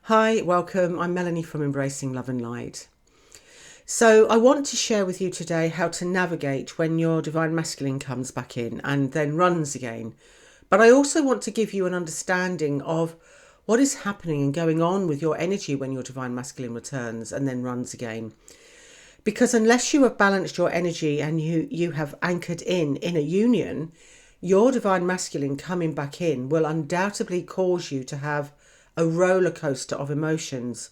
Hi, welcome. I'm Melanie from Embracing Love and Light. So, I want to share with you today how to navigate when your divine masculine comes back in and then runs again. But I also want to give you an understanding of what is happening and going on with your energy when your divine masculine returns and then runs again. Because unless you have balanced your energy and you have anchored in a union, your divine masculine coming back in will undoubtedly cause you to have a roller coaster of emotions.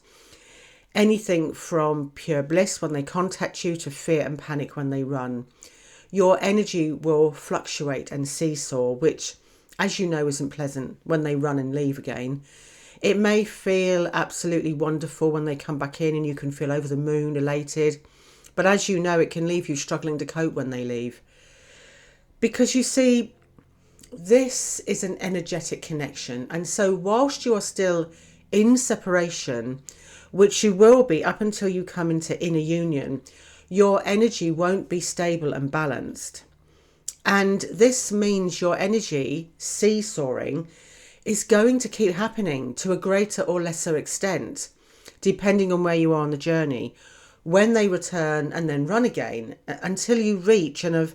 Anything from pure bliss when they contact you to fear and panic when they run. Your energy will fluctuate and seesaw, which, as you know, isn't pleasant when they run and leave again. It may feel absolutely wonderful when they come back in and you can feel over the moon, elated. But as you know, it can leave you struggling to cope when they leave. Because you see, this is an energetic connection. And so whilst you are still in separation, which you will be up until you come into inner union, your energy won't be stable and balanced. And this means your energy seesawing is going to keep happening to a greater or lesser extent, depending on where you are on the journey, when they return and then run again, until you reach and have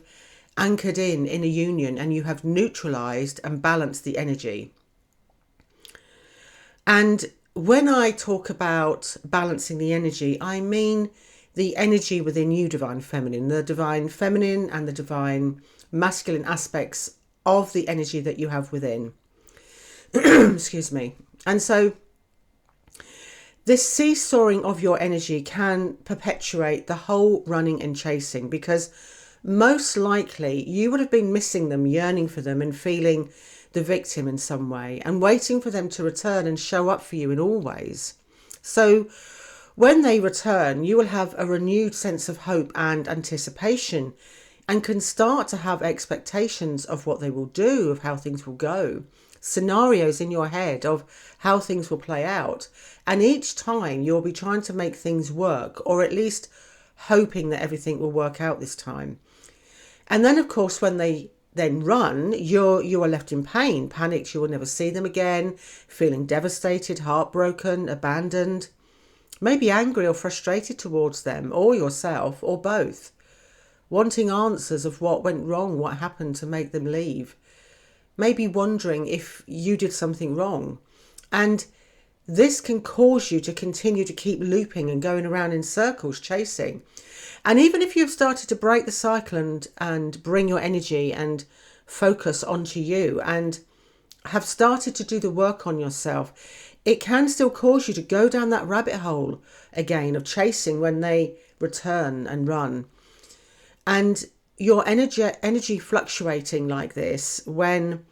anchored in a union and you have neutralized and balanced the energy. And when I talk about balancing the energy, I mean the energy within you, divine feminine, the divine feminine and the divine masculine aspects of the energy that you have within. Excuse me. And so this seesawing of your energy can perpetuate the whole running and chasing, because most likely you would have been missing them, yearning for them and feeling the victim in some way and waiting for them to return and show up for you in all ways. So when they return, you will have a renewed sense of hope and anticipation and can start to have expectations of what they will do, of how things will go, scenarios in your head of how things will play out. And each time you'll be trying to make things work, or at least hoping that everything will work out this time. And then, of course, when they then run, you are left in pain, panicked, you will never see them again, feeling devastated, heartbroken, abandoned, maybe angry or frustrated towards them or yourself or both, wanting answers of what went wrong, what happened to make them leave, maybe wondering if you did something wrong. And this can cause you to continue to keep looping and going around in circles, chasing. And even if you've started to break the cycle and bring your energy and focus onto you and have started to do the work on yourself, it can still cause you to go down that rabbit hole again of chasing when they return and run. And your energy fluctuating like this when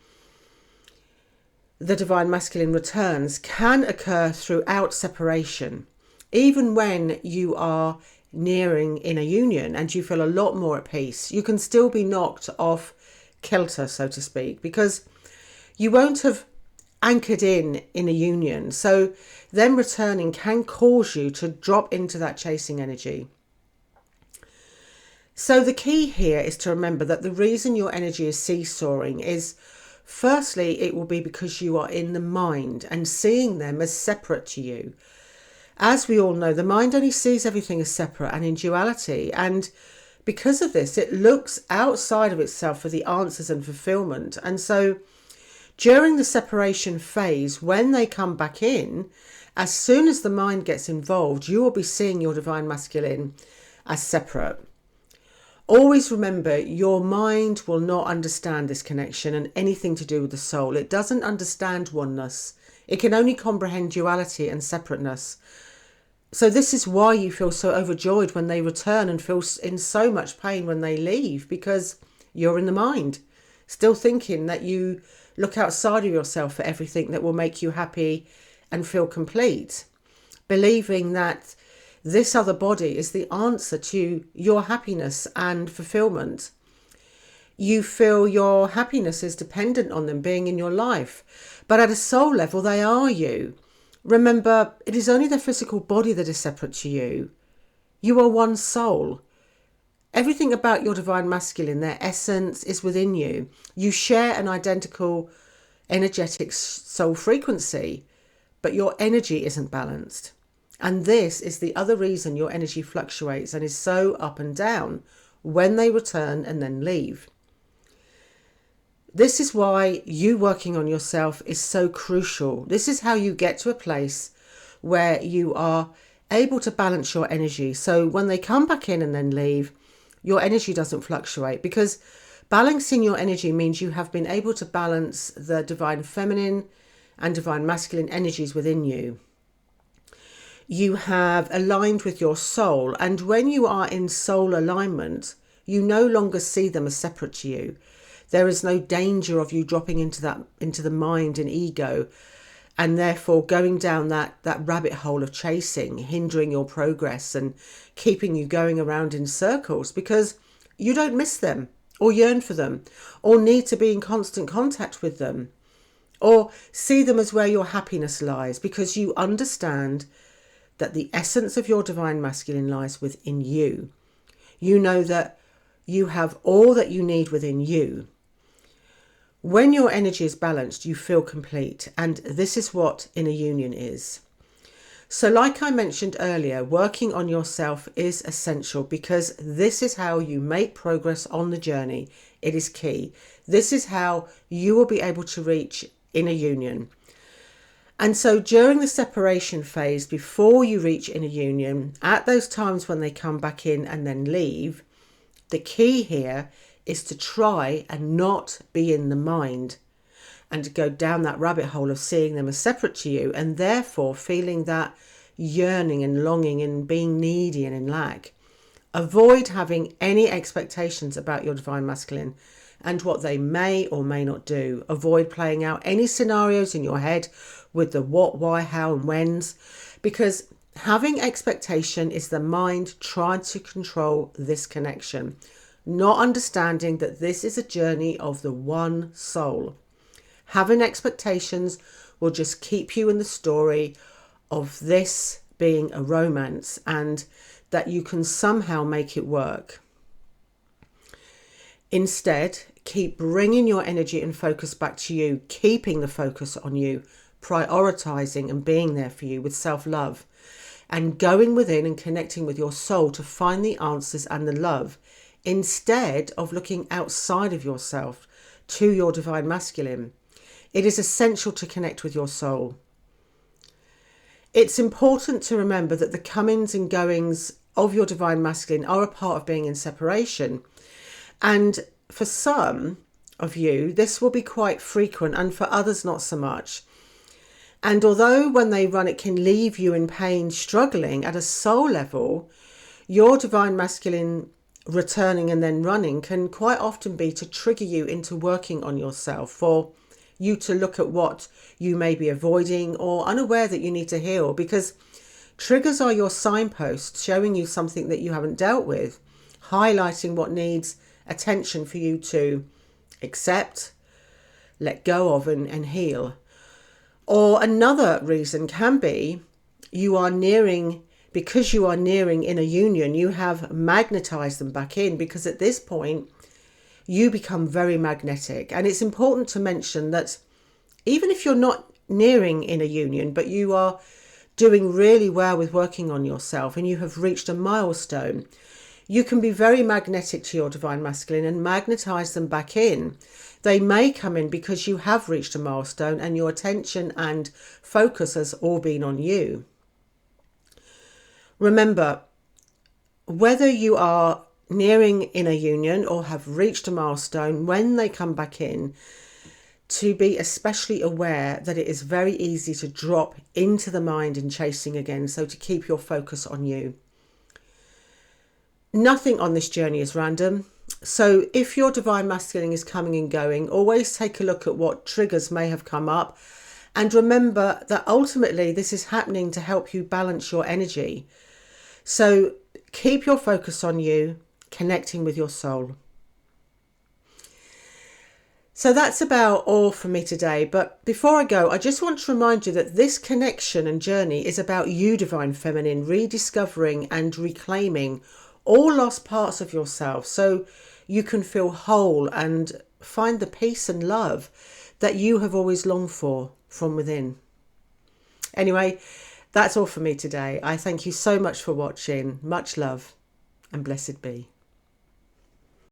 the divine masculine returns can occur throughout separation, even when you are nearing inner union and you feel a lot more at peace. You can still be knocked off kilter, so to speak, because you won't have anchored in a union. So them returning can cause you to drop into that chasing energy. So the key here is to remember that the reason your energy is seesawing is, firstly, it will be because you are in the mind and seeing them as separate to you. As we all know, the mind only sees everything as separate and in duality. And because of this, it looks outside of itself for the answers and fulfillment. And so during the separation phase, when they come back in, as soon as the mind gets involved, you will be seeing your divine masculine as separate. Always remember, your mind will not understand this connection and anything to do with the soul. It doesn't understand oneness. It can only comprehend duality and separateness. So this is why you feel so overjoyed when they return and feel in so much pain when they leave, because you're in the mind, still thinking that you look outside of yourself for everything that will make you happy and feel complete, believing that this other body is the answer to your happiness and fulfillment. You feel your happiness is dependent on them being in your life, but at a soul level, they are you. Remember, it is only the physical body that is separate to you. You are one soul. Everything about your divine masculine, their essence, is within you. You share an identical energetic soul frequency, but your energy isn't balanced. And this is the other reason your energy fluctuates and is so up and down when they return and then leave. This is why you working on yourself is so crucial. This is how you get to a place where you are able to balance your energy. So when they come back in and then leave, your energy doesn't fluctuate, because balancing your energy means you have been able to balance the divine feminine and divine masculine energies within you. You have aligned with your soul, and when you are in soul alignment, you no longer see them as separate to you. There is no danger of you dropping into the mind and ego, and therefore going down that rabbit hole of chasing, hindering your progress and keeping you going around in circles, because you don't miss them or yearn for them or need to be in constant contact with them or see them as where your happiness lies, because you understand that the essence of your divine masculine lies within you. You know that you have all that you need within you. When your energy is balanced, you feel complete, and this is what inner union is. So like I mentioned earlier, working on yourself is essential, because this is how you make progress on the journey. It is key. This is how you will be able to reach inner union. And so during the separation phase, before you reach inner union, at those times when they come back in and then leave, the key here is to try and not be in the mind and to go down that rabbit hole of seeing them as separate to you, and therefore feeling that yearning and longing and being needy and in lack. Avoid having any expectations about your divine masculine and what they may or may not do. Avoid playing out any scenarios in your head with the what, why, how and whens, because having expectation is the mind trying to control this connection, not understanding that this is a journey of the one soul. Having expectations will just keep you in the story of this being a romance and that you can somehow make it work. Instead, keep bringing your energy and focus back to you, keeping the focus on you, prioritizing and being there for you with self-love, and going within and connecting with your soul to find the answers and the love, instead of looking outside of yourself to your divine masculine. It is essential to connect with your soul. It's important to remember that the comings and goings of your divine masculine are a part of being in separation. And for some of you, this will be quite frequent, and for others not so much. And although when they run, it can leave you in pain, struggling at a soul level, your divine masculine returning and then running can quite often be to trigger you into working on yourself, for you to look at what you may be avoiding or unaware that you need to heal, because triggers are your signposts showing you something that you haven't dealt with, highlighting what needs attention for you to accept, let go of and heal. Or another reason can be because you are nearing inner union, you have magnetized them back in, because at this point you become very magnetic. And it's important to mention that even if you're not nearing inner union, but you are doing really well with working on yourself and you have reached a milestone, you can be very magnetic to your divine masculine and magnetize them back in. They may come in because you have reached a milestone and your attention and focus has all been on you. Remember, whether you are nearing inner union or have reached a milestone, when they come back in, to be especially aware that it is very easy to drop into the mind and chasing again, so to keep your focus on you. Nothing on this journey is random. So if your divine masculine is coming and going, always take a look at what triggers may have come up. And remember that ultimately this is happening to help you balance your energy. So keep your focus on you, connecting with your soul. So that's about all from me today. But before I go, I just want to remind you that this connection and journey is about you, divine feminine, rediscovering and reclaiming all lost parts of yourself, so you can feel whole and find the peace and love that you have always longed for from within. Anyway, that's all for me today. I thank you so much for watching. Much love and blessed be.